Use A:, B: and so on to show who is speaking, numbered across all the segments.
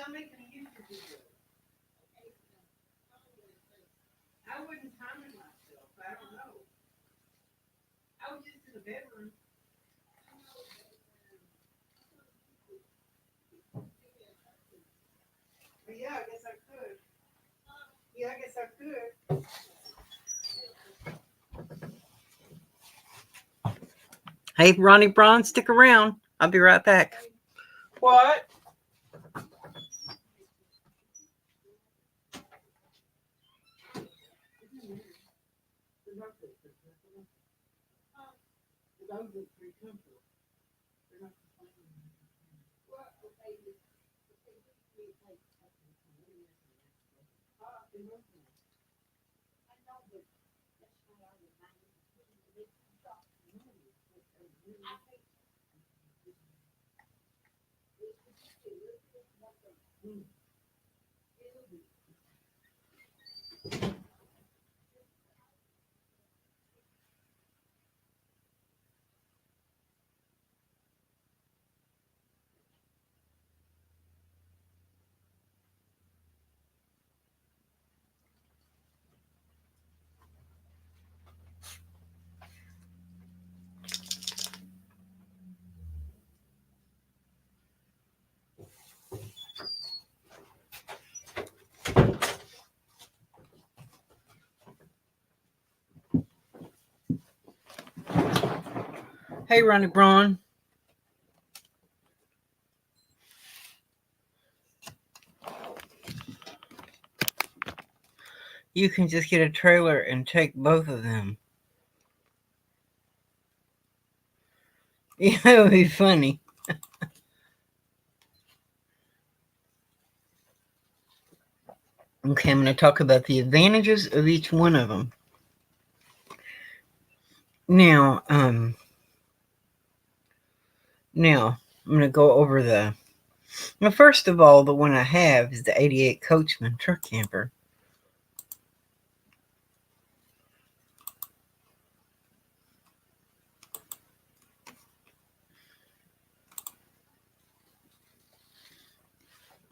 A: I'm making a YouTube video. I wouldn't time it myself. I don't know. I was just in the bedroom. But yeah, I guess I could. Yeah, I guess I could.
B: Hey, Ronnie Braun, stick around. I'll be right back.
A: What?
B: Hey, Ronnie Braun. You can just get a trailer and take both of them. Yeah, that would be funny. Okay, I'm going to talk about the advantages of each one of them. Now, I'm going to go over the. Now, first of all, the one I have is the 88 Coachmen truck camper.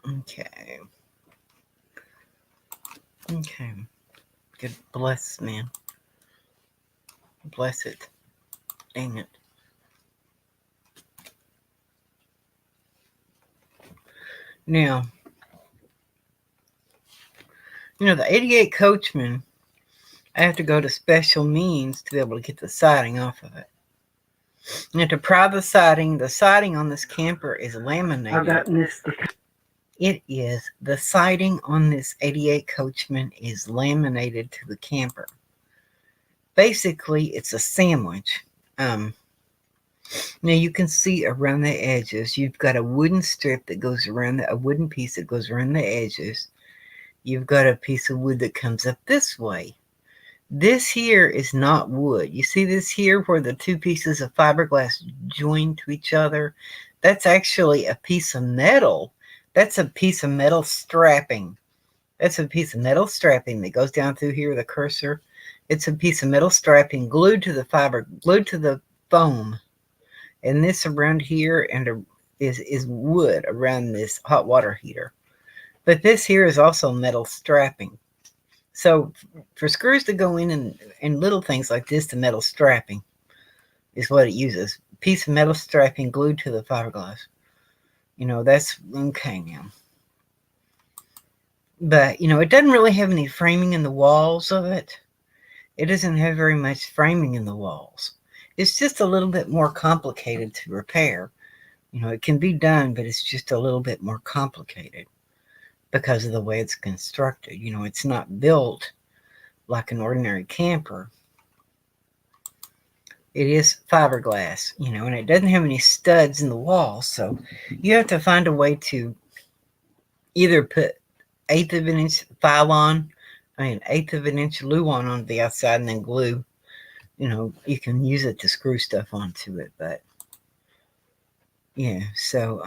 B: Okay. Good bless, man. Bless it. Dang it. Now, the 88 Coachmen, I have to go to special means to be able to get the siding off of it. Now, to pry the siding on this camper is laminated.
A: I've gotten this.
B: It is. The siding on this 88 Coachman is laminated to the camper. Basically, it's a sandwich. Now you can see around the edges, you've got a wooden strip that goes around, a wooden piece that goes around the edges. You've got a piece of wood that comes up this way. This here is not wood. You see this here where the two pieces of fiberglass join to each other? That's actually a piece of metal. That's a piece of metal strapping. That's a piece of metal strapping that goes down through here with a cursor. It's a piece of metal strapping glued to the foam. And this around here is wood around this hot water heater. But this here is also metal strapping. So for screws to go in and little things like this, the metal strapping is what it uses. A piece of metal strapping glued to the fiberglass. That's okay now. But, it doesn't really have any framing in the walls of it. It doesn't have very much framing in the walls. It's just a little bit more complicated to repair. It can be done, but it's just a little bit more complicated because of the way it's constructed. It's not built like an ordinary camper. It is fiberglass, and it doesn't have any studs in the wall. So you have to find a way to either put 1/8 of an inch Phylon, 1/8 of an inch Luan on the outside and then glue. You can use it to screw stuff onto it, but yeah, so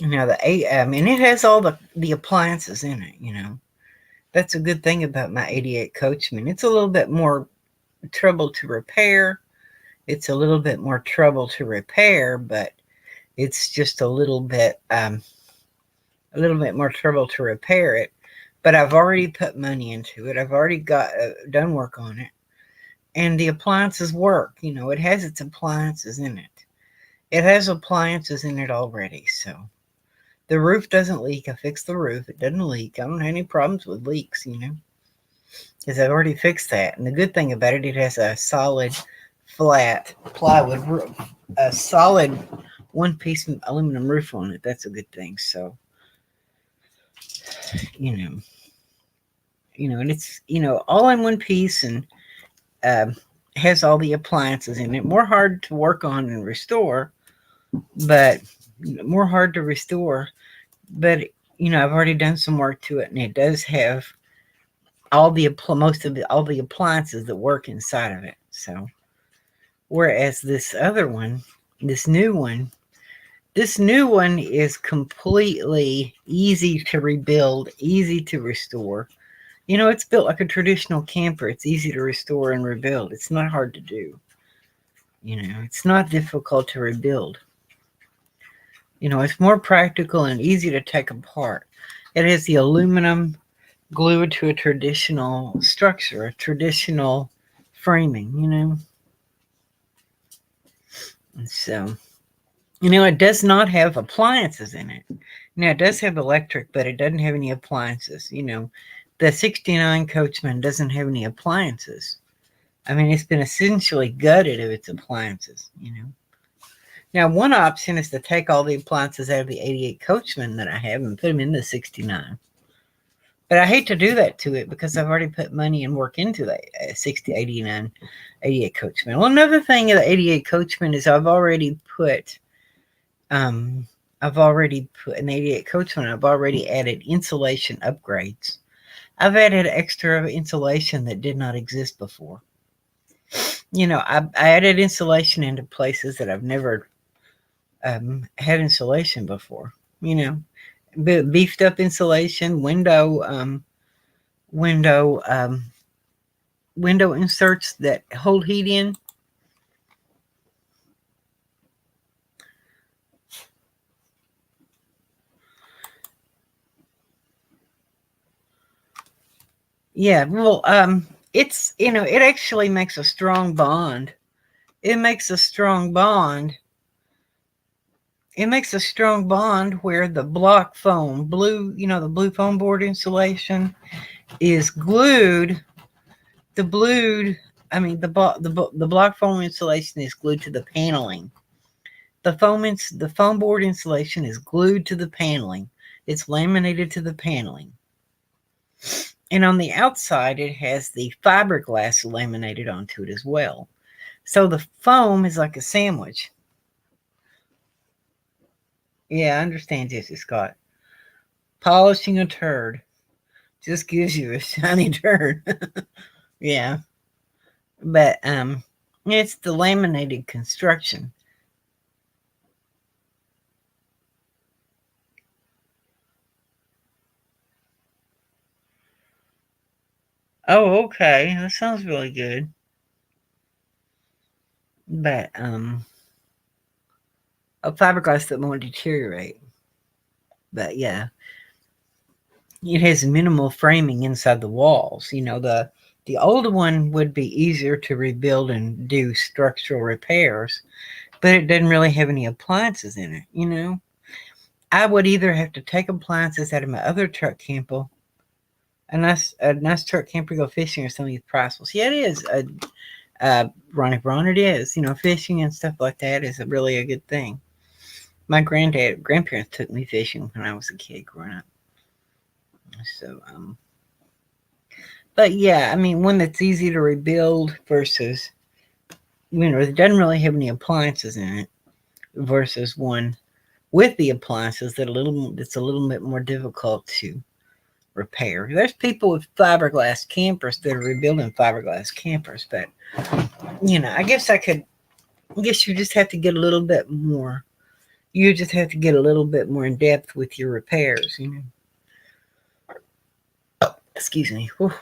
B: now it has all the appliances in it, That's a good thing about my 88 Coachman. It's a little bit more trouble to repair. But It's just a little bit more trouble to repair it. But I've already put money into it. I've already got done work on it, and the appliances work. You know, it has its appliances in it. It has appliances in it already, so the roof doesn't leak. I fixed the roof. It doesn't leak. I don't have any problems with leaks, you know, because I've already fixed that. And the good thing about it, it has a solid, flat plywood roof, a solid one-piece aluminum roof on it. That's a good thing. So, you know, and it's all in one piece and um, has all the appliances in it. More hard to work on and restore, but more hard to restore. But I've already done some work to it, and it does have all all the appliances that work inside of it. So, whereas this new one, is completely easy to rebuild, easy to restore. It's built like a traditional camper. It's easy to restore and rebuild. It's not hard to do. It's not difficult to rebuild. It's more practical and easy to take apart. It has the aluminum glued to a traditional structure, a traditional framing. And so, it does not have appliances in it. Now, it does have electric, but it doesn't have any appliances. The 69 Coachman doesn't have any appliances. I mean, it's been essentially gutted of its appliances. Now, one option is to take all the appliances out of the 88 Coachman that I have and put them in the 69. But I hate to do that to it because I've already put money and work into the 60, 89, 88 Coachman. Well, another thing of the 88 Coachman is I've already put in the 88 Coachman, I've already added insulation upgrades. I've added extra insulation that did not exist before. I added insulation into places that I've never had insulation before. Beefed up insulation, window inserts that hold heat in. Yeah, well, it actually makes a strong bond. It makes a strong bond. It makes a strong bond where the block foam, the blue foam board insulation is glued. The block foam insulation is glued to the paneling. The foam board insulation is glued to the paneling. It's laminated to the paneling. And on the outside, it has the fiberglass laminated onto it as well. So the foam is like a sandwich. Yeah, I understand, Jesse Scott. Polishing a turd just gives you a shiny turd. Yeah. But it's the laminated construction. Oh, okay. That sounds really good. But a fiberglass that won't deteriorate. But yeah, it has minimal framing inside the walls. The older one would be easier to rebuild and do structural repairs, but it doesn't really have any appliances in it. I would either have to take appliances out of my other truck camper, a nice truck camper, go fishing, or some of these priceless. Yeah, it is. Ronnie Braun, it is. Fishing and stuff like that is really a good thing. My grandparents took me fishing when I was a kid growing up. So, but yeah, I mean, one that's easy to rebuild versus, it doesn't really have any appliances in it, versus one with the appliances that's a little bit more difficult to repair. There's people with fiberglass campers that are rebuilding fiberglass campers, but I guess you just have to get a little bit more. You just have to get a little bit more in depth with your repairs. Excuse me. Whew.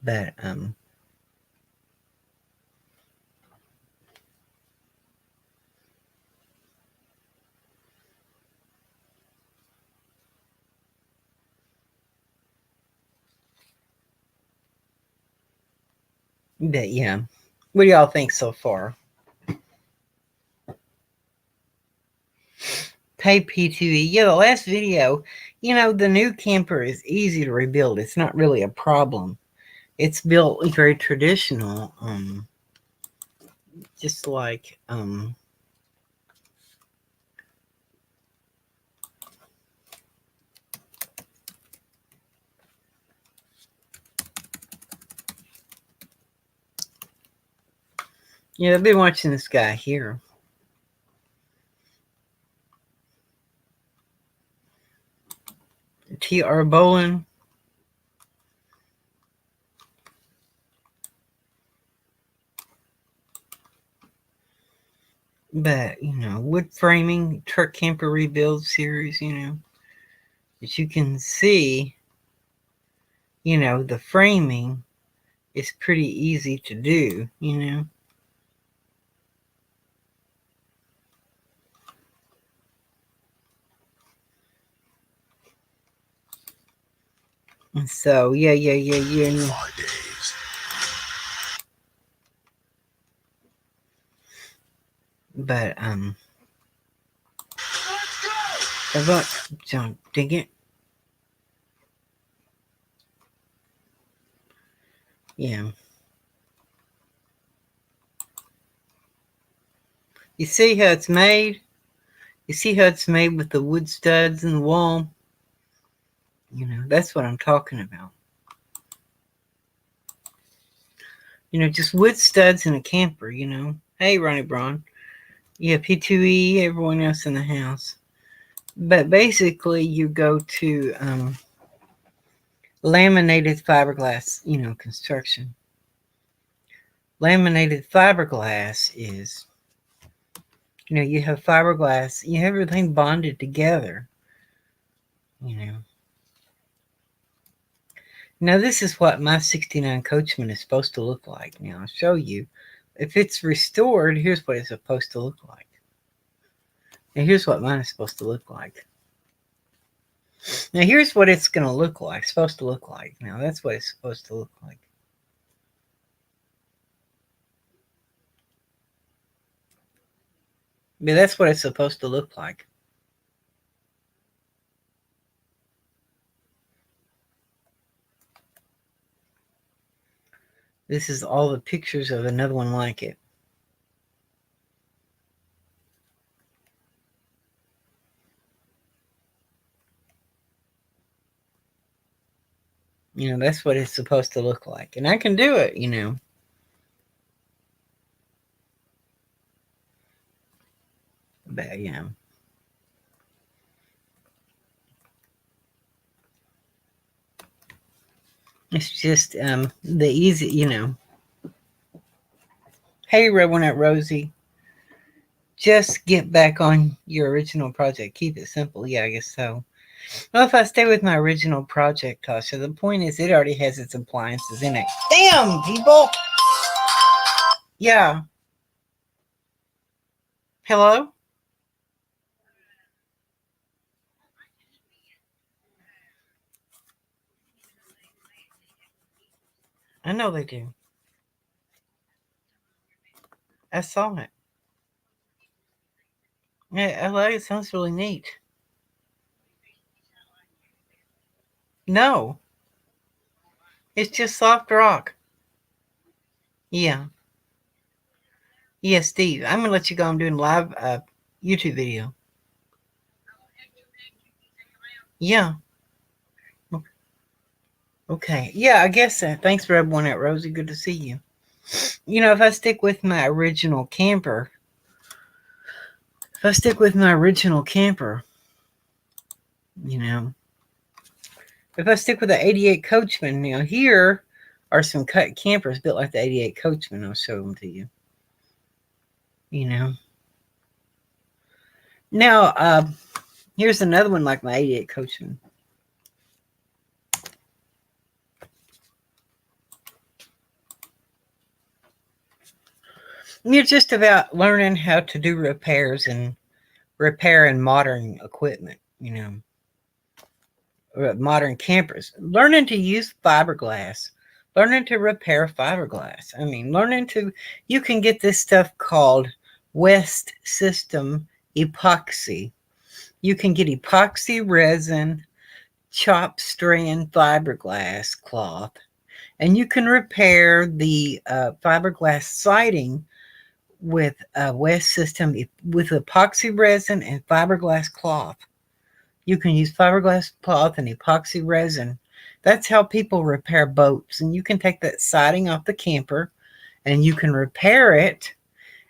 B: But But yeah, what do y'all think so far? Hey P2E, yeah, the last video, the new camper is easy to rebuild. It's not really a problem. It's built very traditional, just like I've been watching this guy here. T.R. Bowen. But, wood framing, truck camper rebuild series, as you can see, the framing is pretty easy to do. And so, yeah.
C: 5 days.
B: But,
C: Let's go!
B: Don't dig it. Yeah. You see how it's made? You see how it's made with the wood studs in the wall? That's what I'm talking about. Just wood studs in a camper, Hey, Ronnie Braun. Yeah, P2E, everyone else in the house. But basically, you go to laminated fiberglass, construction. Laminated fiberglass is, you have fiberglass, you have everything bonded together, Now, this is what my 69 Coachman is supposed to look like. Now, I'll show you. If it's restored, here's what it's supposed to look like. And here's what mine is supposed to look like. Now, here's what it's going to look like, supposed to look like. Now, that's what it's supposed to look like. But that's what it's supposed to look like. This is all the pictures of another one like it. That's what it's supposed to look like. And I can do it, But, yeah. It's just the easy, Hey, Red One at Rosie. Just get back on your original project. Keep it simple. Yeah, I guess so. Well, if I stay with my original project, Tasha, the point is it already has its appliances in it. Damn, people! Yeah. Hello? I know they do. I saw it. Yeah, I like it. Sounds really neat. No, it's just soft rock. Yeah. Yeah, Steve. I'm gonna let you go. I'm doing live YouTube video. Yeah. Okay. Yeah, I guess so. Thanks for everyone at Rosie. Good to see you. If I stick with my original camper, if I stick with the 88 Coachmen, here are some cut campers built like the 88 Coachmen. I'll show them to you. Now, here's another one like my 88 Coachman. You're just about learning how to do repairs and repair modern equipment, modern campers. Learning to use fiberglass learning to repair fiberglass. I mean, you can get this stuff called West System epoxy. You can get epoxy resin, chopped strand fiberglass cloth, and you can repair the fiberglass siding with a West System with epoxy resin and fiberglass cloth. You can use fiberglass cloth and epoxy resin. That's how people repair boats. And you can take that siding off the camper and you can repair it.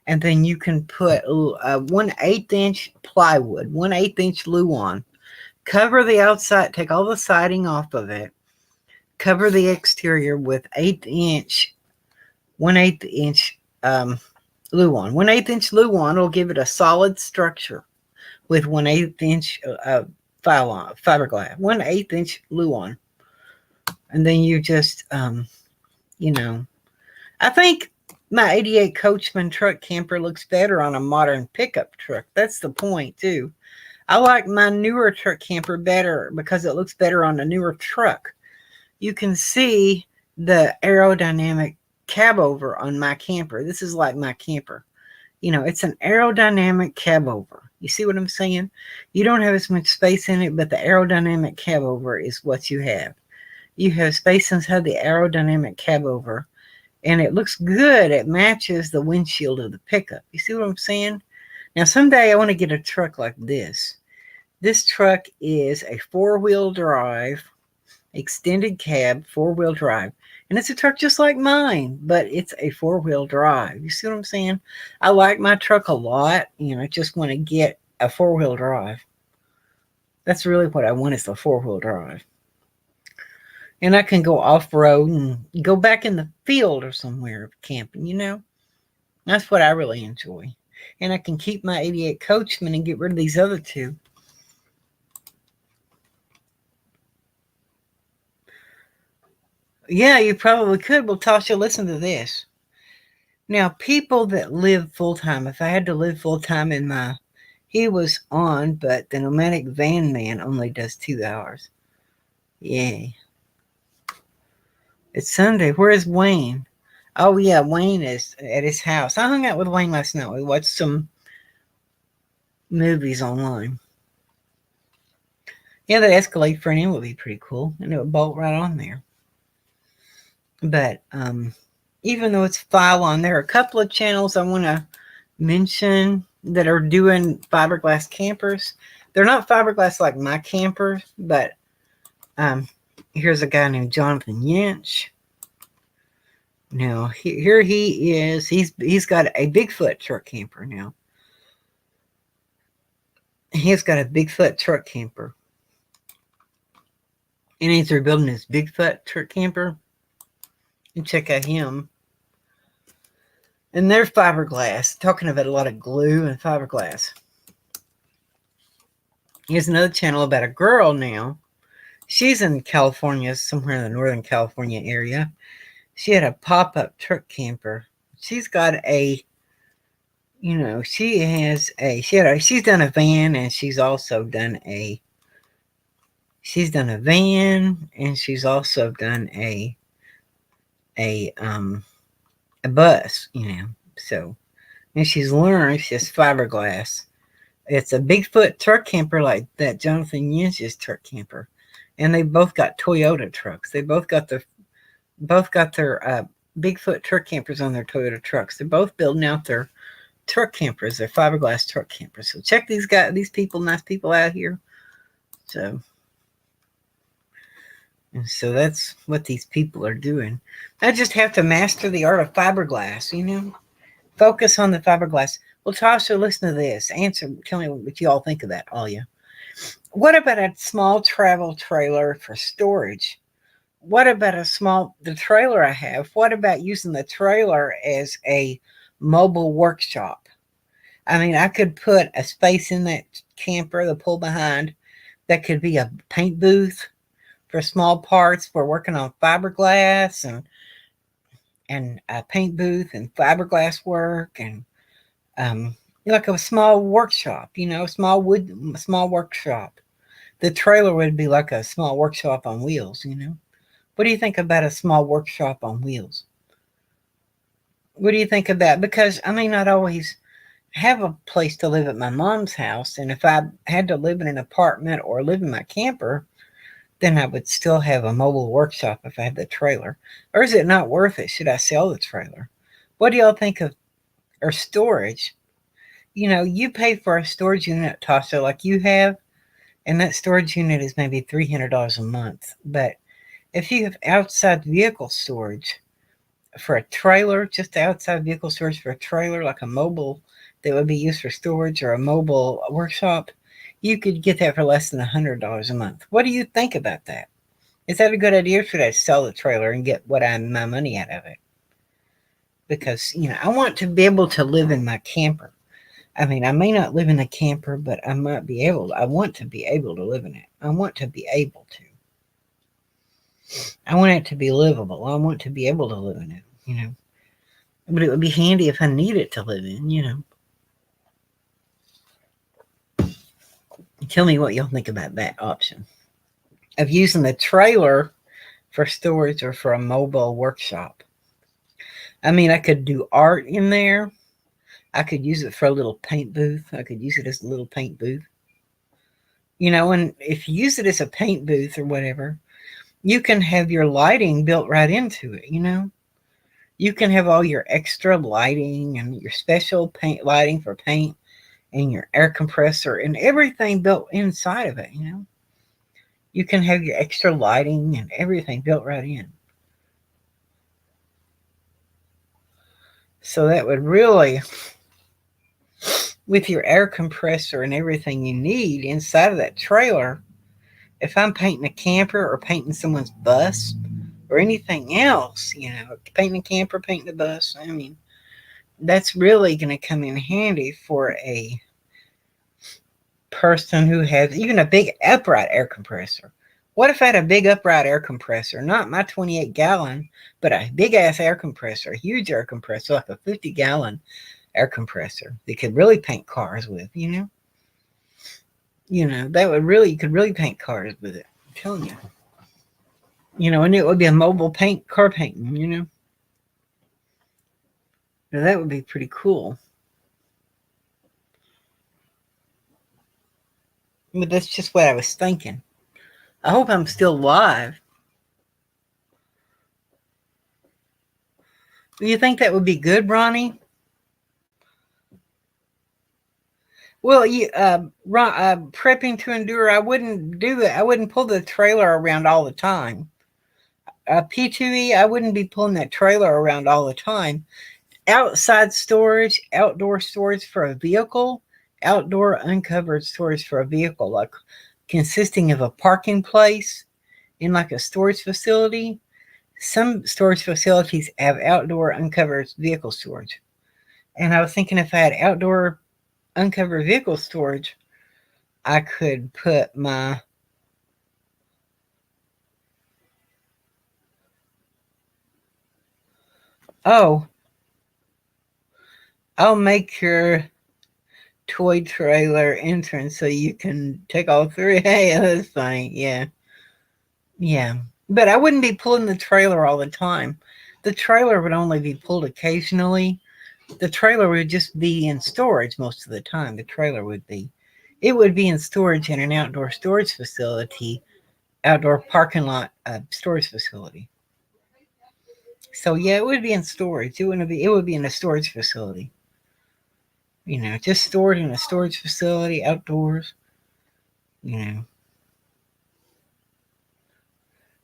B: And then you can put 1/8 inch plywood, 1/8 inch Luan, cover the outside, take all the siding off of it, cover the exterior with 1/8 inch Luan. 1/8 inch Luan will give it a solid structure with 1/8 inch fiberglass, 1/8 inch Luan. And then you just, I think my 88 Coachmen truck camper looks better on a modern pickup truck. That's the point, too. I like my newer truck camper better because it looks better on a newer truck. You can see the aerodynamic cab over on my camper. This is like my camper. It's an aerodynamic cab over. You see what I'm saying? You don't have as much space in it, but the aerodynamic cab over is what you have. You have space inside the aerodynamic cab over, and it looks good. It matches the windshield of the pickup. You see what I'm saying? Now, someday I want to get a truck like this. This truck is a 4-wheel drive, extended cab, 4-wheel drive. And it's a truck just like mine, but it's a 4-wheel drive. You see what I'm saying? I like my truck a lot, and I just want to get a 4-wheel drive. That's really what I want, is a 4-wheel drive. And I can go off-road and go back in the field or somewhere camping, That's what I really enjoy. And I can keep my 88 Coachmen and get rid of these other two. Yeah, you probably could. Well, Tasha, listen to this. Now, people that live full-time, if I had to live full-time he was on, but the nomadic van man only does 2 hours. Yay. It's Sunday. Where is Wayne? Oh, yeah, Wayne is at his house. I hung out with Wayne last night. We watched some movies online. Yeah, the Escalade front end would be pretty cool, and it would bolt right on there. But even though it's file on, there are a couple of channels I want to mention that are doing fiberglass campers. They're not fiberglass like my camper, but here's a guy named Jonathan Yinch. Now, here he is. He's got a Bigfoot truck camper now. He's got a Bigfoot truck camper. And he's rebuilding his Bigfoot truck camper. You check out him. And they're fiberglass. Talking about a lot of glue and fiberglass. Here's another channel about a girl now. She's in California, somewhere in the Northern California area. She had a pop-up truck camper. She's got a, she's done a van, and she's also done a van, and she's also done a bus, So, and she's learned it's just fiberglass. It's a Bigfoot truck camper like that Jonathan Yinch's truck camper, and they both got Toyota trucks. They both got their Bigfoot truck campers on their Toyota trucks. They're both building out their truck campers, their fiberglass truck campers. So check these nice people out here. So that's what these people are doing. I just have to master the art of fiberglass, Focus on the fiberglass. Well, Tasha, listen to this. Tell me what you all think of that, all you. What about a small travel trailer for storage? What about the trailer I have? What about using the trailer as a mobile workshop? I mean, I could put a space in that camper, the pull behind, that could be a paint booth for small parts. We're working on fiberglass and a paint booth and fiberglass work and like a small workshop, small workshop. The trailer would be like a small workshop on wheels, What do you think about a small workshop on wheels? What do you think of that? Because I may not always have a place to live at my mom's house, and if I had to live in an apartment or live in my camper, then I would still have a mobile workshop if I had the trailer. Or is it not worth it? Should I sell the trailer? What do y'all think of or storage? You pay for a storage unit, Tasha, like you have, and that storage unit is maybe $300 a month. But if you have outside vehicle storage for a trailer, just outside vehicle storage for a trailer, like a mobile that would be used for storage or a mobile workshop, you could get that for less than $100 a month. What do you think about that? Is that a good idea, or should I sell the trailer and get my money out of it? Because, I want to be able to live in my camper. I mean, I may not live in a camper, but I want to be able to live in it. I want to be able to. I want it to be livable. I want to be able to live in it, But it would be handy if I needed to live in. Tell me what y'all think about that option of using the trailer for storage or for a mobile workshop. I mean, I could do art in there. I could use it for a little paint booth. I could use it as a little paint booth. And if you use it as a paint booth or whatever, you can have your lighting built right into it, You can have all your extra lighting and your special paint lighting for paint and your air compressor and everything built inside of it, You can have your extra lighting and everything built right in. So that would really, with your air compressor and everything you need inside of that trailer, if I'm painting a camper or painting someone's bus or anything else, painting a camper, painting a bus, I mean, that's really going to come in handy for a person who has even a big upright air compressor. What if I had a big upright air compressor, not my 28-gallon, but a big ass air compressor, a huge air compressor, like a 50-gallon air compressor that could really paint cars with, that would really, you could really paint cars with it. I'm telling you. And it would be a mobile car painting, Now that would be pretty cool. But that's just what I was thinking. I hope I'm still live. Do you think that would be good, Ronnie? Well, prepping to endure, I wouldn't do it. I wouldn't pull the trailer around all the time. P2E, I wouldn't be pulling that trailer around all the time. Outside storage, outdoor storage for a vehicle, outdoor uncovered storage for a vehicle, like consisting of a parking place in like a storage facility. Some storage facilities have outdoor uncovered vehicle storage. And I was thinking if I had outdoor uncovered vehicle storage, I could put my I'll make your toy trailer entrance so you can take all three. Hey, that's fine. Yeah. But I wouldn't be pulling the trailer all the time. The trailer would only be pulled occasionally. The trailer would just be in storage most of the time. It would be in storage in an outdoor storage facility, outdoor parking lot storage facility. So yeah, it would be in storage. It would be in a storage facility. Just stored in a storage facility outdoors.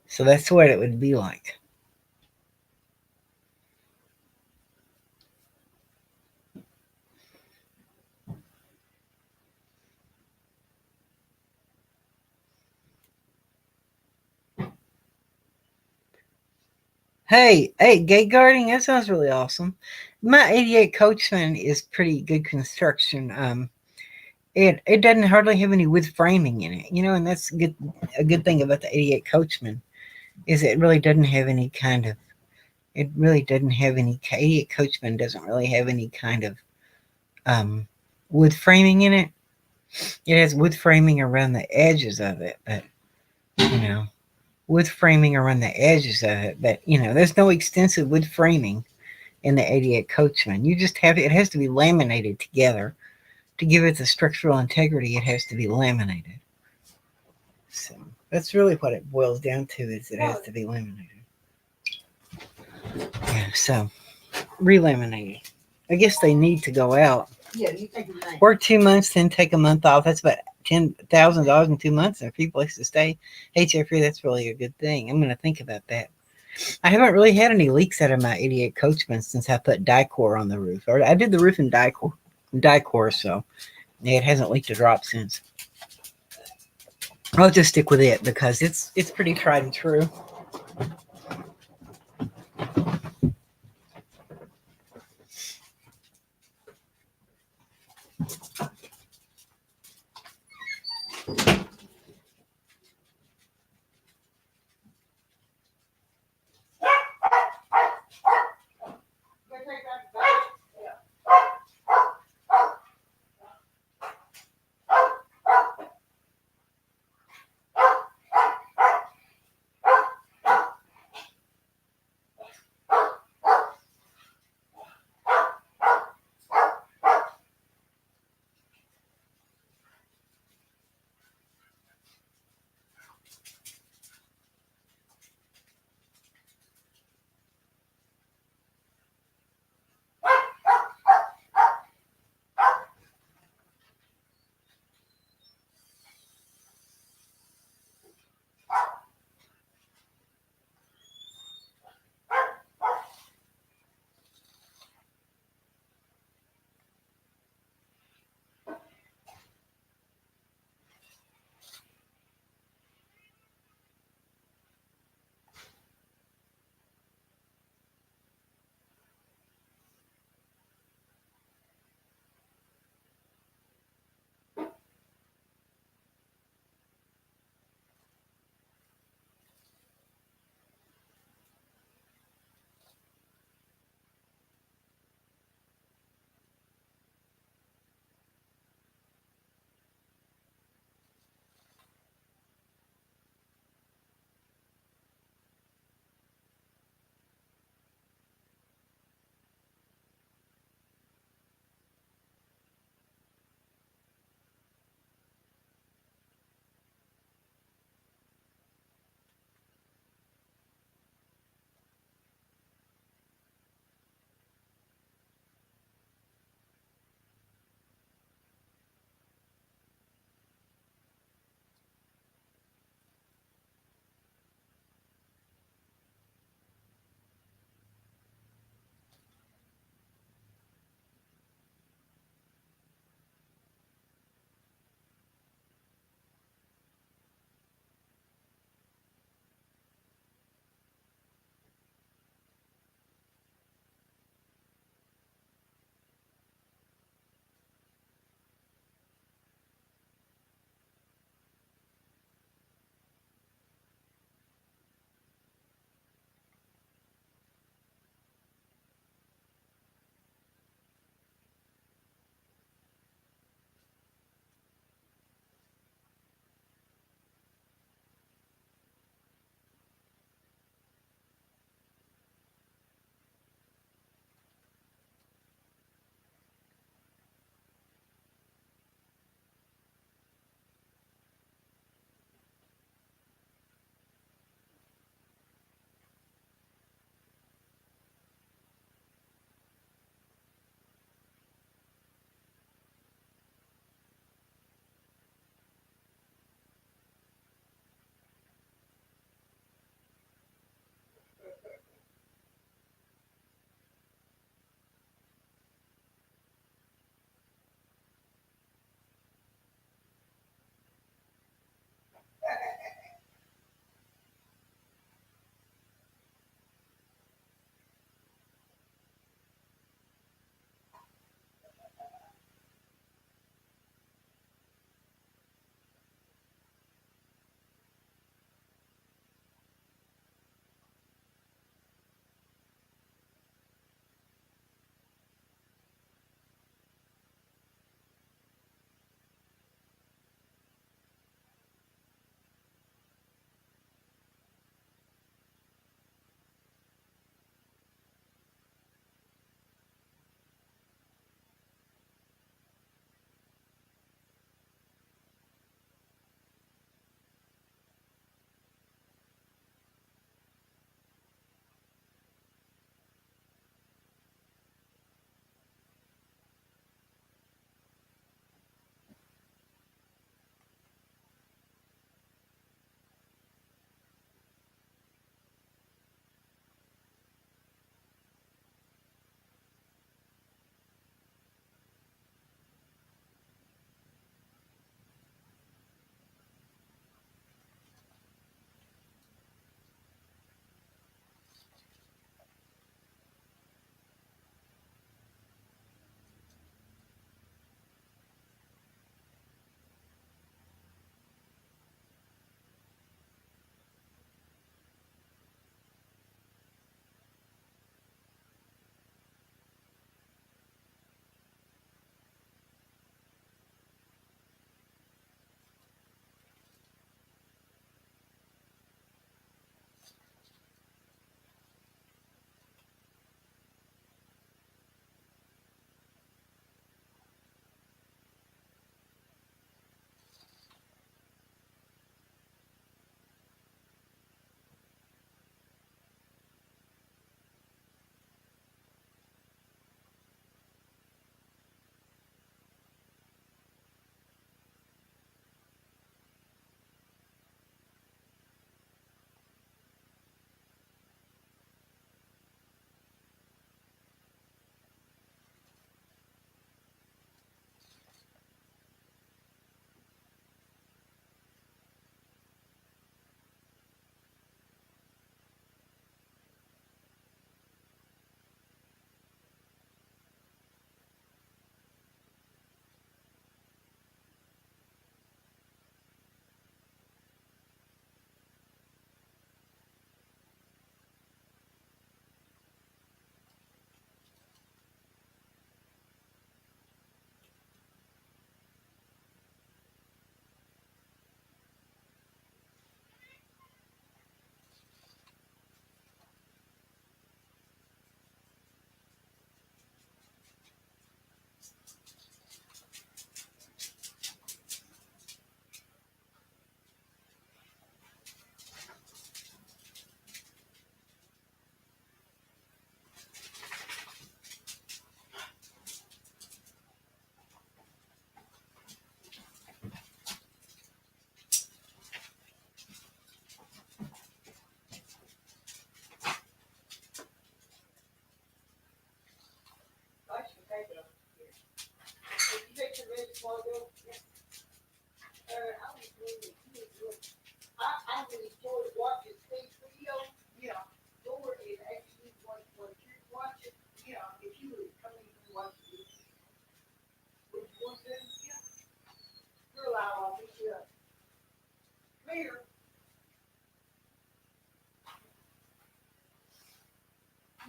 B: So that's what it would be like. Hey, gate guarding, that sounds really awesome. My 88 Coachman is pretty good construction. It doesn't hardly have any wood framing in it, and that's a good thing about the 88 Coachman is it really doesn't have any kind of 88 Coachman doesn't really have any kind of wood framing in it. It has wood framing around the edges of it, but wood framing around the edges of it. But there's no extensive wood framing in the 88 Coachman. You just have it has to be laminated together to give it the structural integrity. It has to be laminated. So that's really what it boils down to. Is it has to be laminated. Yeah. So relaminated. I guess they need to go out.
A: Yeah, you take them now.
B: Work 2 months, then take a month off. That's about $10,000 in 2 months, and a few places to stay. Hey Jeffrey, that's really a good thing. I'm going to think about that. I haven't really had any leaks out of my 88 Coachman since I put Dicor on the roof. Or I did the roof in Dicor, so it hasn't leaked a drop since. I'll just stick with it because it's pretty tried and true.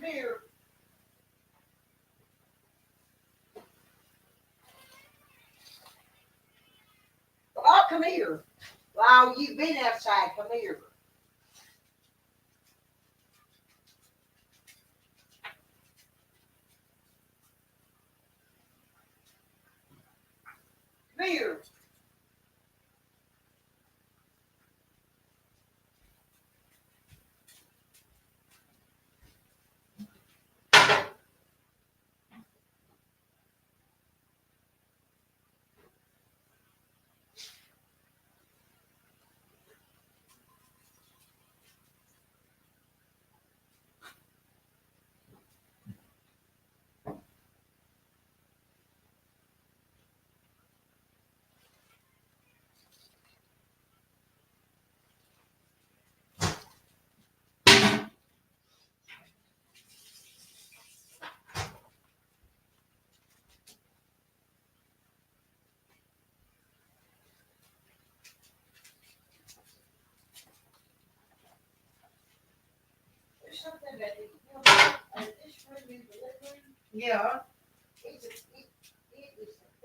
A: Come here. Oh, come here. Wow, you've been outside. Come here. Come here. There's something that this friend in the living room. Yeah. It is the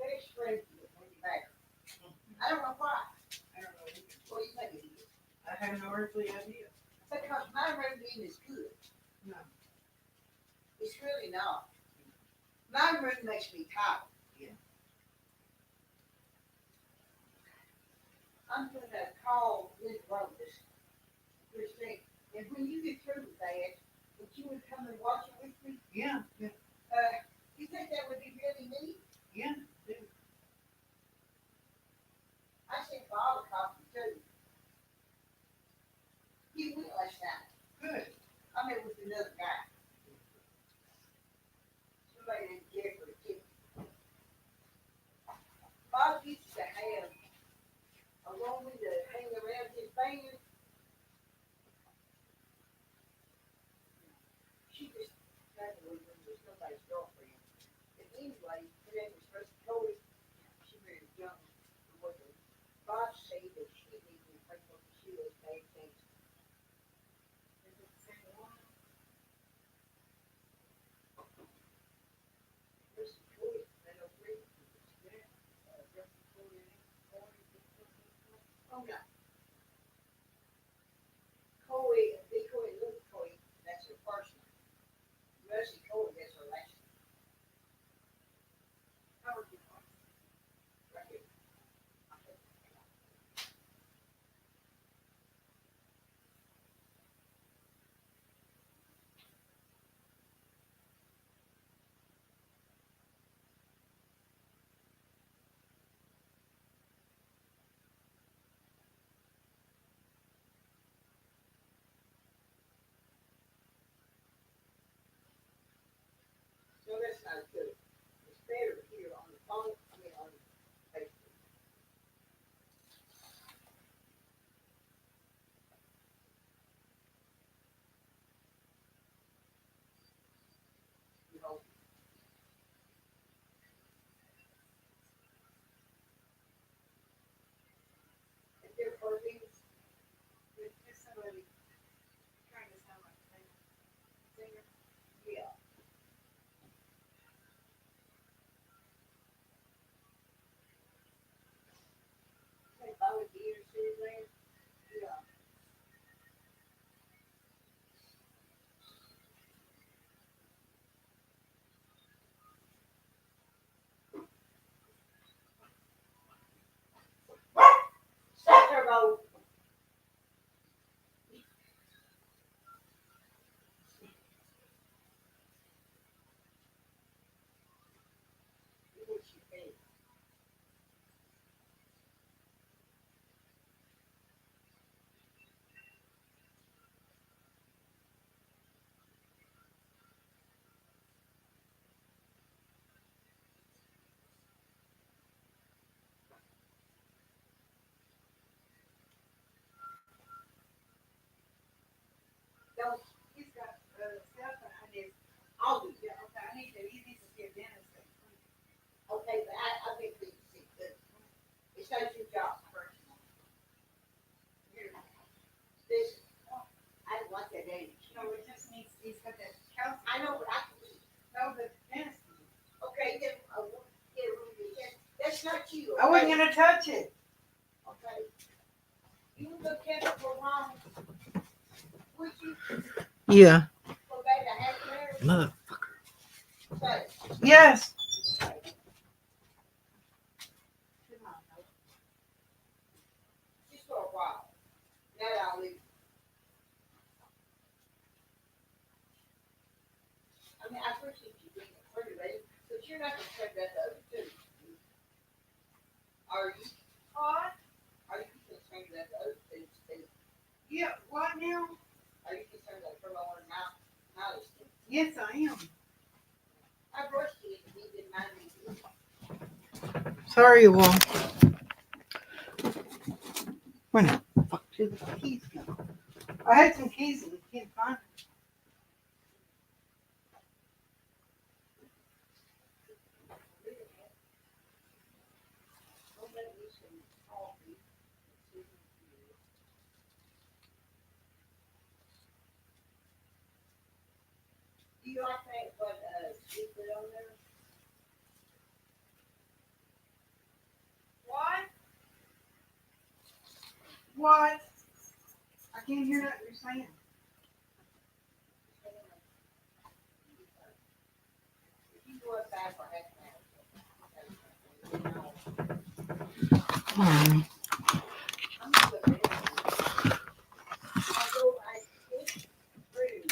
A: best friend when you're back. I don't know why. I don't know. What do you think it is? I have no earthly idea. Because my room is good. No. It's really not. My room makes me tired. Yeah. I'm going to call Liz Rose, Christine, and when you get through with that, would you would come and watch it with me? Yeah. Yeah. You think that would be really neat? Yeah. Yeah. I sent Bob a copy too. He went last night. Good. I met with another guy. Somebody named Jeffrey too. Bob used to have a woman to hang around his band. She just graduated with somebody's girlfriend. And anyway, her name was Rusty Cody. She married young. Bob said that she didn't even think what she was bad things. Is it the same one? Rusty Cody, I don't agree. Yeah. Rusty Cody, oh no. Cody, big Cody, little Cody, that's her first name. Rusty Cody, that's her last name. How are you? Right here. So that's not good. It's better here on the phone, I mean on Facebook. You know, if they're working, with somebody trying to sound like a singer, yeah. Say volunteers, there, yeah. Stop there, Bo. Do what you think. Don't, he's got stuff behind his, I'll do, yeah, okay, he needs to see a dentist. Okay, but I think we can see good. It's not your job first. Here, this, I don't want that age. No, it just needs, he's got that calcium. I touch you.
B: I wasn't gonna touch it.
A: Okay. You can go careful for mom. Would you?
B: Yeah.
A: Go back to half there.
B: Motherfucker.
A: Say.
B: Yes.
A: Come on. Just for a while. Now I'll leave. I mean, I appreciate you being pretty late, but you're not gonna take that other two. Are you?
B: What?
A: Are you concerned that the other two?
B: Yeah. What now?
A: Are you concerned that for lower mouth?
B: Yes, I am.
A: I brushed it and he didn't mind me.
B: Sorry, well. Where the fuck did the keys go? I had some keys and can't find them.
A: Do you like that? What she put on there?
B: What? What? I can't hear what you're saying.
A: If you go outside for half an hour.
B: Hmm.
A: I'm gonna put it in. Although I think through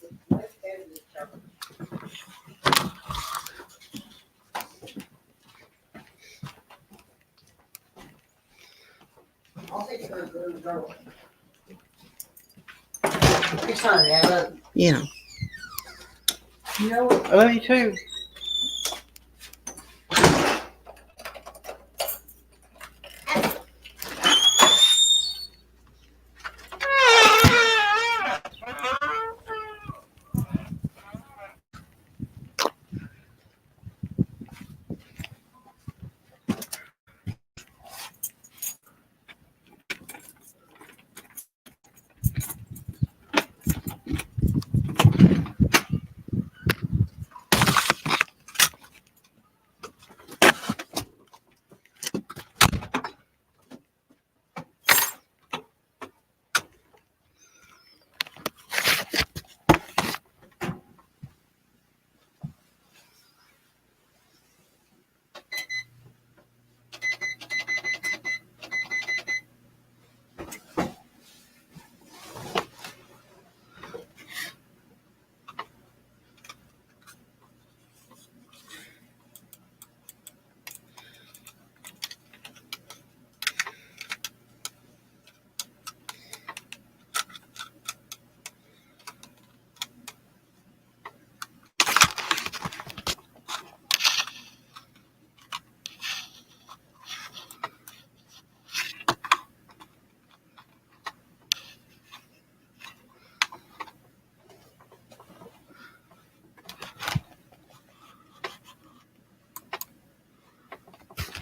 A: is much better than trouble. I'll take it to the girl. You're sorry, I love you.
B: Yeah.
A: You know what?
B: I love you too.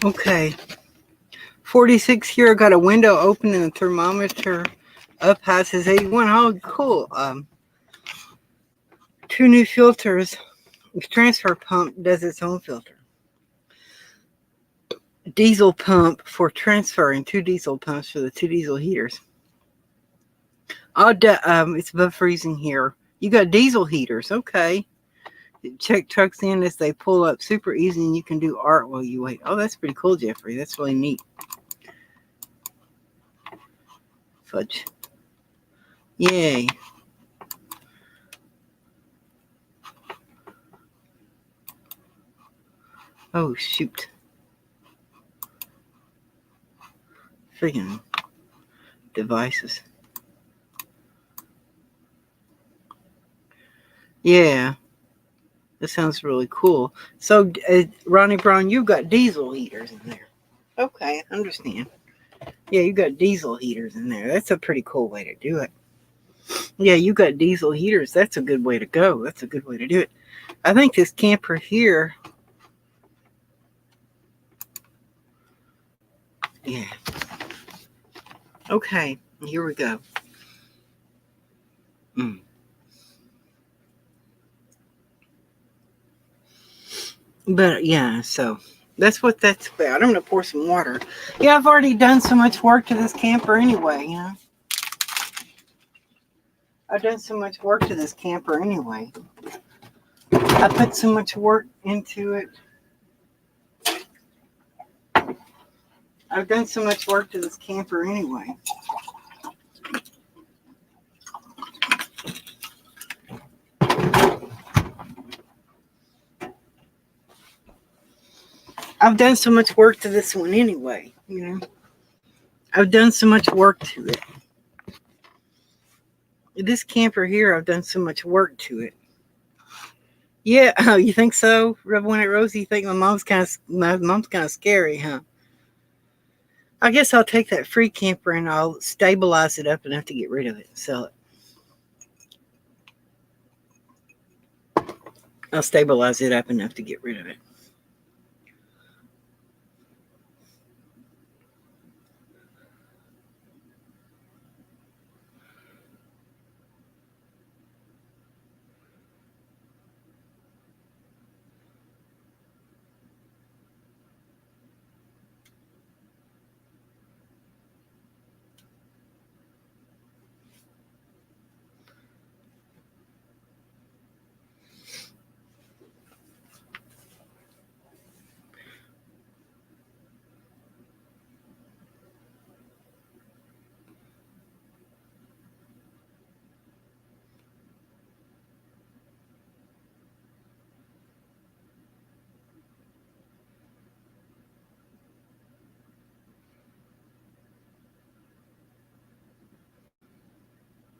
B: Okay. 46 here. Got a window open and the thermometer up high says 81. Oh, cool. 2 new filters. The transfer pump does its own filter. Diesel pump for transferring 2 diesel pumps for the 2 diesel heaters. It's above freezing here. You got diesel heaters. Okay. Check trucks in as they pull up. Super easy, and you can do art while you wait. Oh, that's pretty cool, Jeffrey. That's really neat. Fudge. Yay. Oh, shoot. Freaking devices. Yeah. That sounds really cool. So, Ronnie Brown, you got diesel heaters in there. Okay, I understand. Yeah, you got diesel heaters in there. That's a pretty cool way to do it. Yeah, you got diesel heaters. That's a good way to go. That's a good way to do it. I think this camper here. Yeah. Okay, here we go. But yeah, so That's what that's about. I'm gonna pour some water. Yeah, I've already done so much work to this camper anyway, you know. I've done so much work to this camper anyway. I put so much work into it. I've done so much work to this camper anyway. I've done so much work to this one anyway, you know. I've done so much work to it. This camper here, I've done so much work to it. Yeah, oh, you think so, Reverend Rosie? You think my mom's kind of scary, huh? I guess I'll take that free camper and I'll stabilize it up enough to get rid of it and sell it. I'll stabilize it up enough to get rid of it.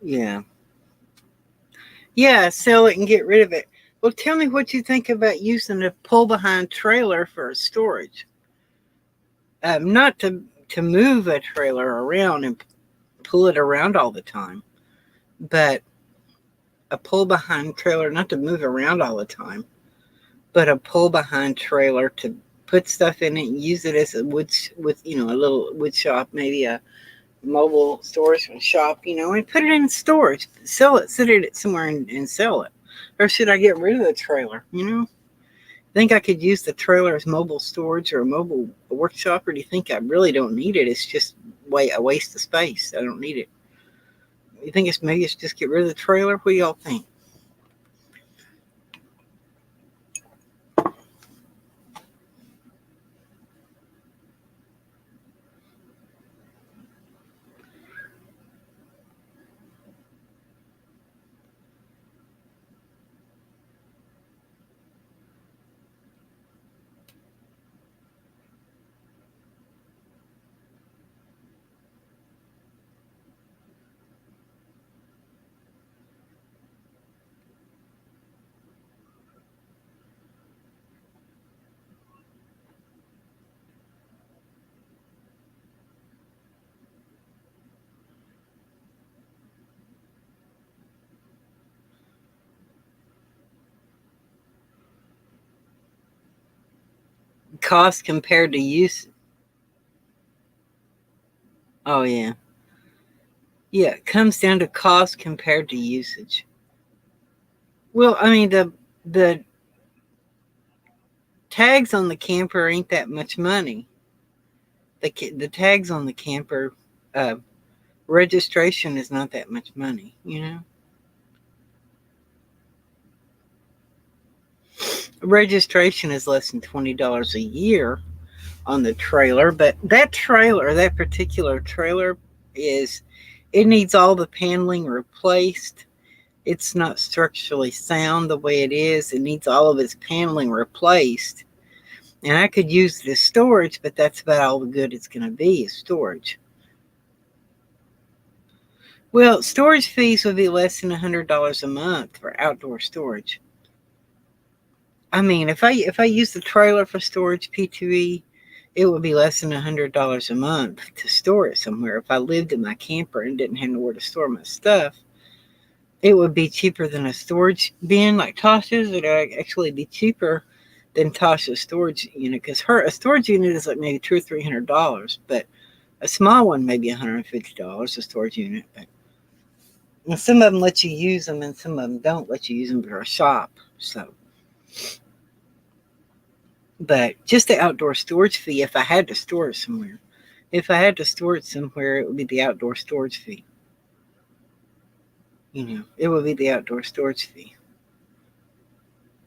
B: Yeah. Yeah, sell it and get rid of it. Well, tell me what you think about using a pull-behind trailer for storage. Not to move a trailer around and pull it around all the time, but a pull-behind trailer, not to move around all the time, but a pull-behind trailer to put stuff in it and use it as a a little wood shop, maybe a mobile storage shop, and put it in storage, sell it, sit it somewhere and sell it. Or should I get rid of the trailer? Think I could use the trailer as mobile storage or a mobile workshop, or do you think I really don't need it? It's just a waste of space. I don't need it. You think maybe it's just get rid of the trailer? What do y'all think? Cost compared to use. Oh yeah. Yeah, it comes down to cost compared to usage. Well, I mean the tags on the camper ain't that much money. The tags on the camper, registration is not that much money. Registration is less than $20 a year on the trailer, but that particular trailer, it needs all the paneling replaced. It's not structurally sound the way it is. It needs all of its paneling replaced. And I could use it as storage, but that's about all the good it's going to be is storage. Well, storage fees would be less than $100 a month for outdoor storage. I mean, if I use the trailer for storage P2E, it would be less than $100 a month to store it somewhere. If I lived in my camper and didn't have nowhere to store my stuff, it would be cheaper than a storage bin like Tasha's. It would actually be cheaper than Tasha's storage unit, because a storage unit is like maybe $200 or $300, but a small one maybe $150 a storage unit. But some of them let you use them, and some of them don't let you use them for a shop. So But just the outdoor storage fee, if I had to store it somewhere. If I had to store it somewhere, it would be the outdoor storage fee. It would be the outdoor storage fee.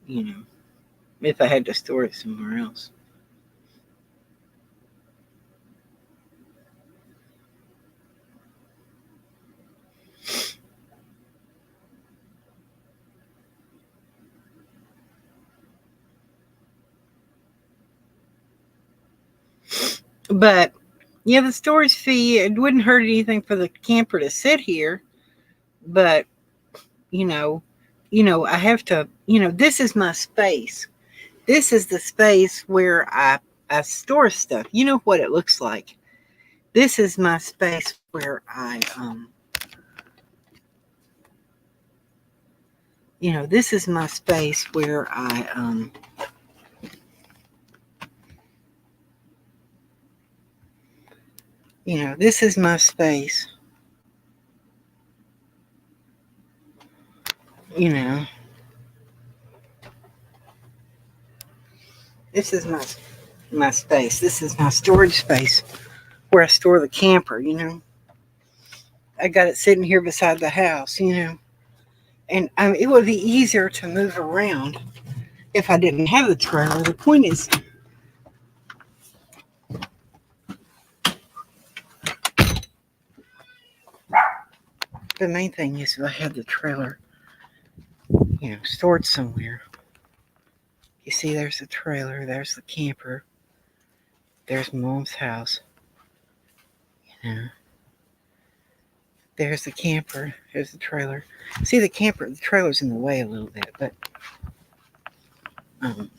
B: You know, if I had to store it somewhere else. But yeah, the storage fee, it wouldn't hurt anything for the camper to sit here. But you know, I have to. This is my space. This is the space where I store stuff. You know what it looks like. This is my space where this is my space where this is my space. You know, this is my space. This is my storage space where I store the camper. I got it sitting here beside the house. And it would be easier to move around if I didn't have the trailer. The point is, the main thing is if I had the trailer, stored somewhere. You see, there's the trailer, there's the camper, there's Mom's house. There's the camper, there's the trailer. See, the trailer's in the way a little bit, but um,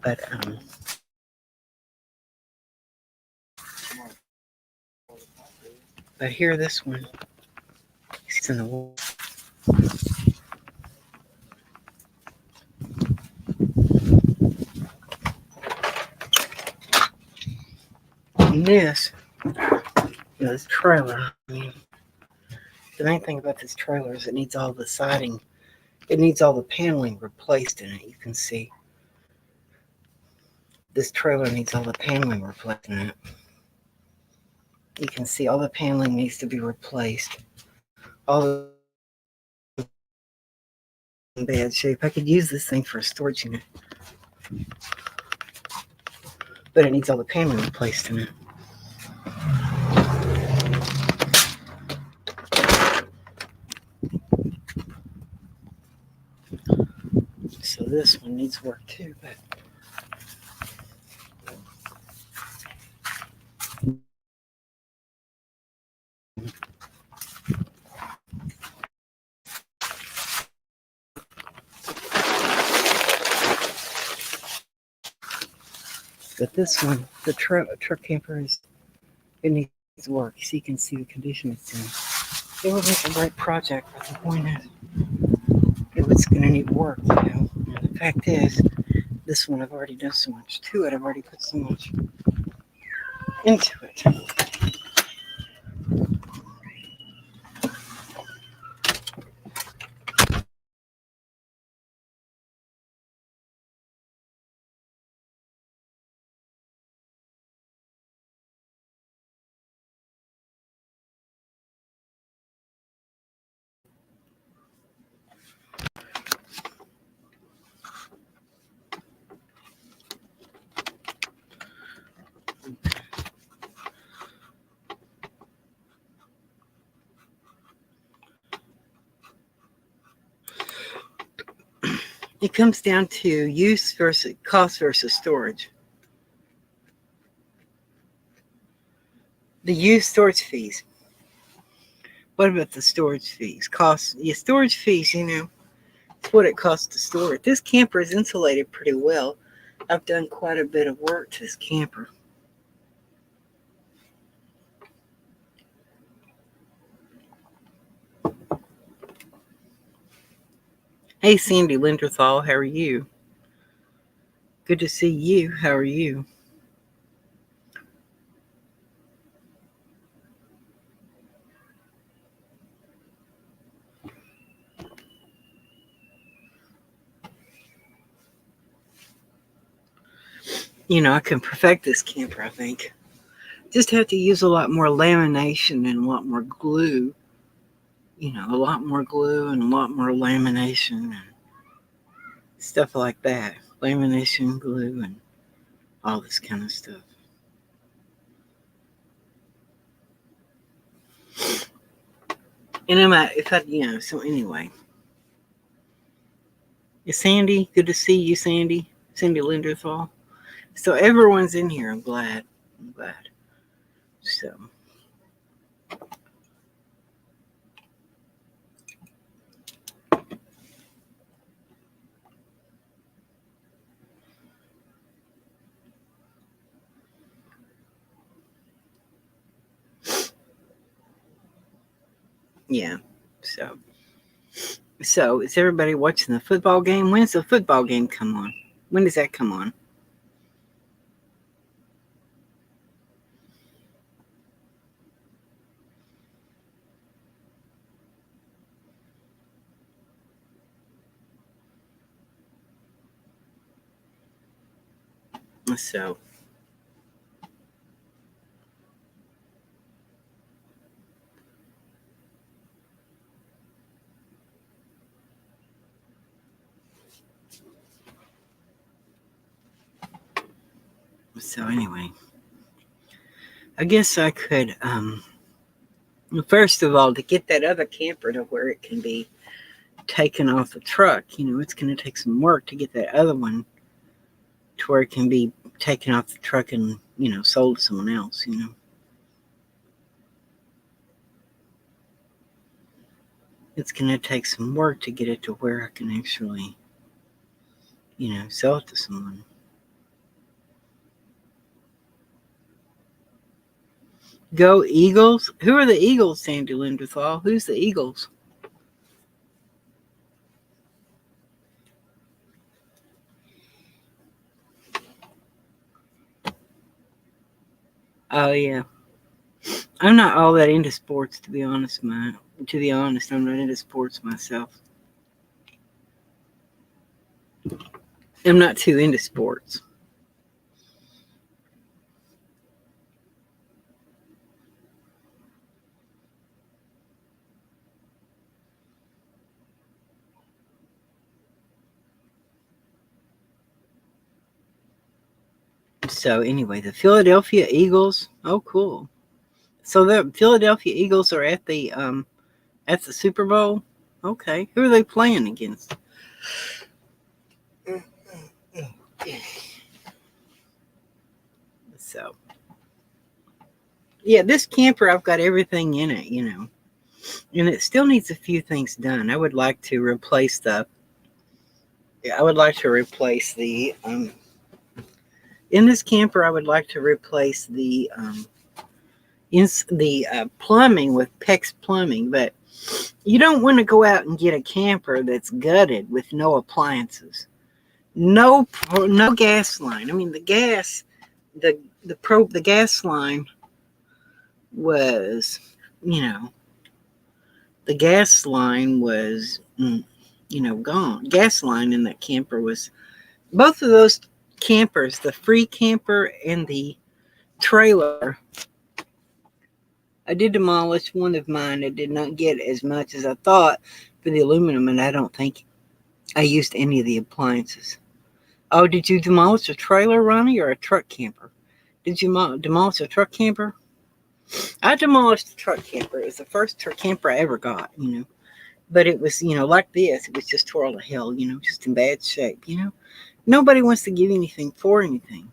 B: but but here, this one, it's in the wall. And this trailer. The main thing about this trailer is it needs all the siding. It needs all the paneling replaced in it. You can see this trailer needs all the paneling replaced in it. You can see all the paneling needs to be replaced. All the in bad shape. I could use this thing for a storage unit, but it needs all the paneling replaced in it. So this one needs work too, but this one, the truck camper it needs work. So you can see the condition it's in. It would make a great project, but the point is, it was going to need work. And the fact is, this one I've already done so much to it. I've already put so much into it. It comes down to use versus cost versus storage. The use storage fees. What about the storage fees? Storage fees, it's what it costs to store it. This camper is insulated pretty well. I've done quite a bit of work to this camper. Hey, Sandy Linderthal, how are you? Good to see you. How are you? I can perfect this camper, I think. Just have to use a lot more lamination and a lot more glue. A lot more glue and a lot more lamination and stuff like that. Lamination, glue, and all this kind of stuff. And so anyway. Is Sandy? Good to see you, Sandy. Cindy Linderthal. So everyone's in here. I'm glad. So. Yeah. So is everybody watching the football game? When's the football game come on? When does that come on? So anyway, I guess I could first of all, to get that other camper to where it can be taken off the truck, it's going to take some work to get that other one to where it can be taken off the truck and sold to someone else. It's going to take some work to get it to where I can actually sell it to someone. Go Eagles. Who are the Eagles, Sandy Linderthal? Who's the Eagles? Oh yeah, I'm not all that into sports, to be honest. I'm not into sports myself. I'm not too into sports. So anyway, the Philadelphia Eagles. Oh, cool. So the Philadelphia Eagles are at the Super Bowl. Okay, who are they playing against? So, yeah, this camper, I've got everything in it, and it still needs a few things done. I would like to replace the. In this camper, I would like to replace the plumbing with PEX plumbing, but you don't want to go out and get a camper that's gutted with no appliances, no gas line. I mean, the gas line was, the gas line was, gone. Gas line in that camper was, both of those campers, the free camper and the trailer. I did demolish one of mine. I did not get as much as I thought for the aluminum, and I don't think I used any of the appliances. Oh, did you demolish a trailer, Ronnie, or a truck camper? Did you demolish a truck camper? I demolished a truck camper. It was the first truck camper I ever got, But it was, like this. It was just tore to hell, just in bad shape, Nobody wants to give you anything for anything.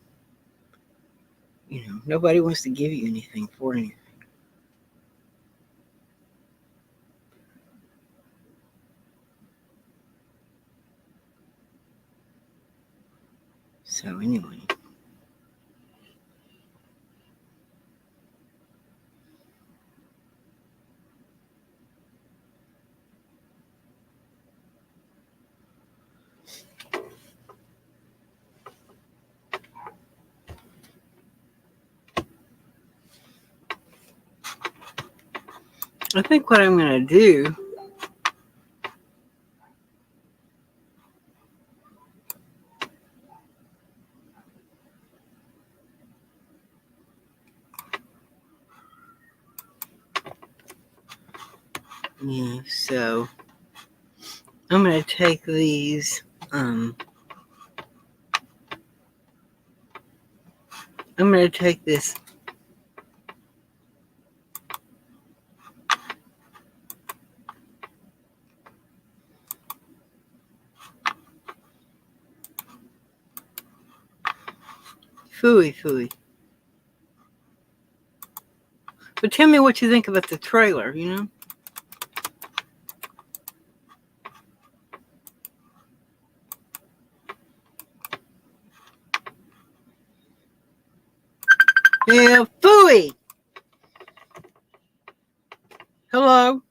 B: Nobody wants to give you anything for anything. So anyway. I think what I'm going to do Yeah, so I'm going to take these. I'm going to take this. Phooey. But tell me what you think about the trailer, you know? Yeah, phooey! Hello?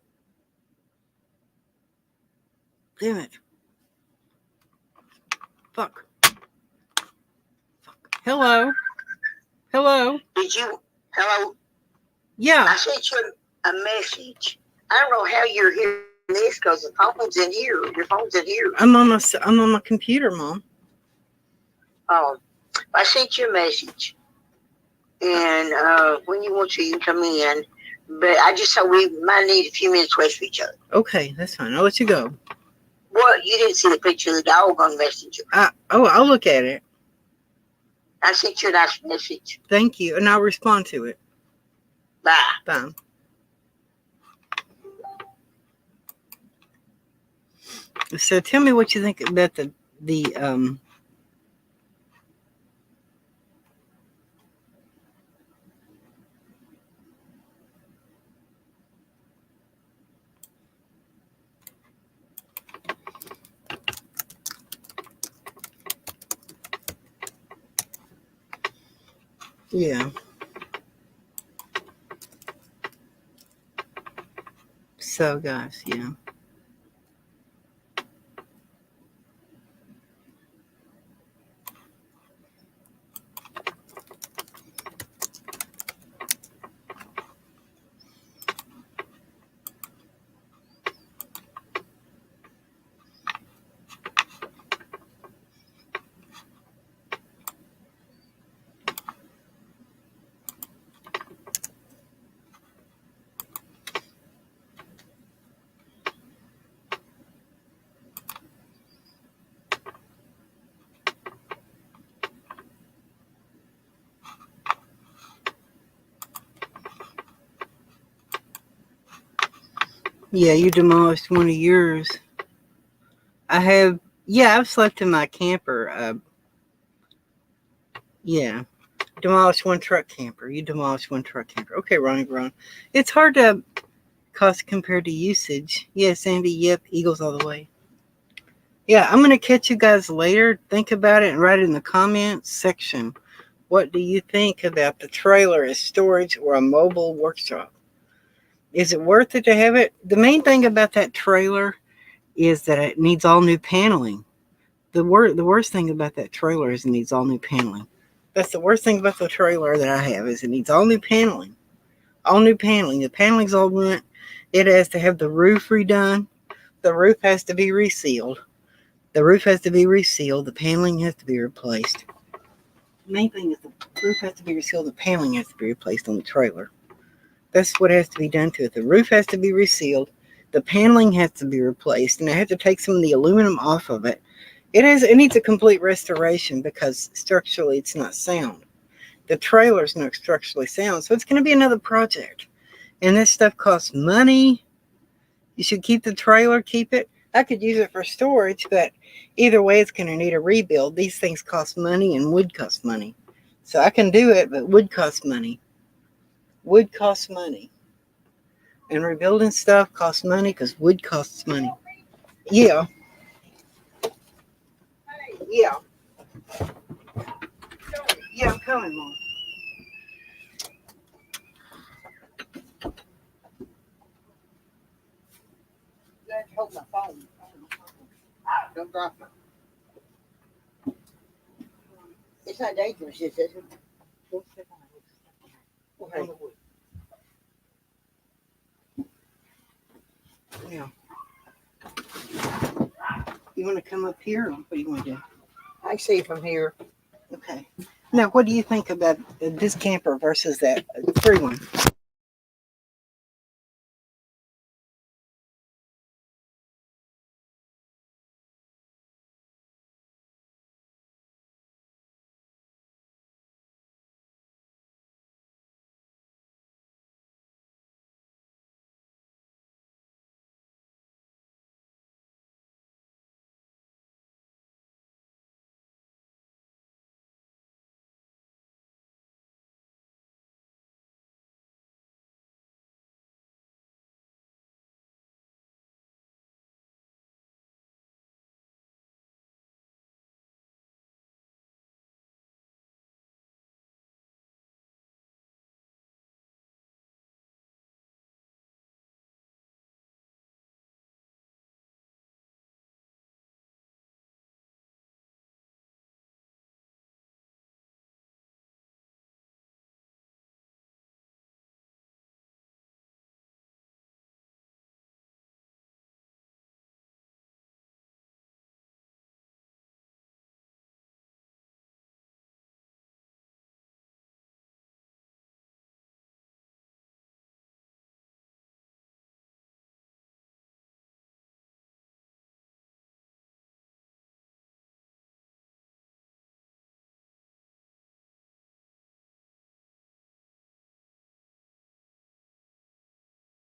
B: Damn it. Fuck. Hello? Hello?
A: Hello?
B: Yeah.
A: I sent you a message. I don't know how you're hearing this because the phone's in here. Your phone's in here.
B: I'm on my computer, Mom.
A: Oh, I sent you a message. And when you want to, you can come in. But I just thought we might need a few minutes wait for each other.
B: Okay, that's fine. I'll let you go.
A: Well, you didn't see the picture of the dog on Messenger.
B: I'll look at it.
A: I sent you a nice message.
B: Thank you, and I'll respond to it.
A: Bye.
B: Bye. So tell me what you think about the yeah. So guys, yeah. Yeah, you demolished one of yours. I've slept in my camper. Yeah. Demolished one truck camper. You demolished one truck camper. Okay, Ronnie Brown. It's hard to cost compared to usage. Yeah, Sandy, yep, Eagles all the way. Yeah, I'm going to catch you guys later. Think about it and write it in the comments section. What do you think about the trailer as storage or a mobile workshop? Is it worth it to have it? The main thing about that trailer is that it needs all new paneling. The worst thing about that trailer is it needs all new paneling. That's the worst thing about the trailer that I have is it needs all new paneling. All new paneling. The paneling's all went. It has to have the roof redone. The roof has to be resealed. The paneling has to be replaced. The main thing is the roof has to be resealed. The paneling has to be replaced on the trailer. That's what has to be done to it. The roof has to be resealed. The paneling has to be replaced. And I have to take some of the aluminum off of it. It needs a complete restoration because structurally it's not sound. The trailer's not structurally sound. So it's going to be another project. And this stuff costs money. You should keep the trailer, keep it. I could use it for storage, but either way, it's going to need a rebuild. These things cost money and wood costs money. So I can do it, but wood costs money. Wood costs money. And rebuilding stuff costs money because wood costs money. Yeah. Yeah. Yeah, I'm coming, Mom. You have to hold my phone. Don't drop it. It's not dangerous, is it? Okay. Yeah. You want to come up here? Or what do you want to do? I see from here. Okay. Now, what do you think about this camper versus that free one?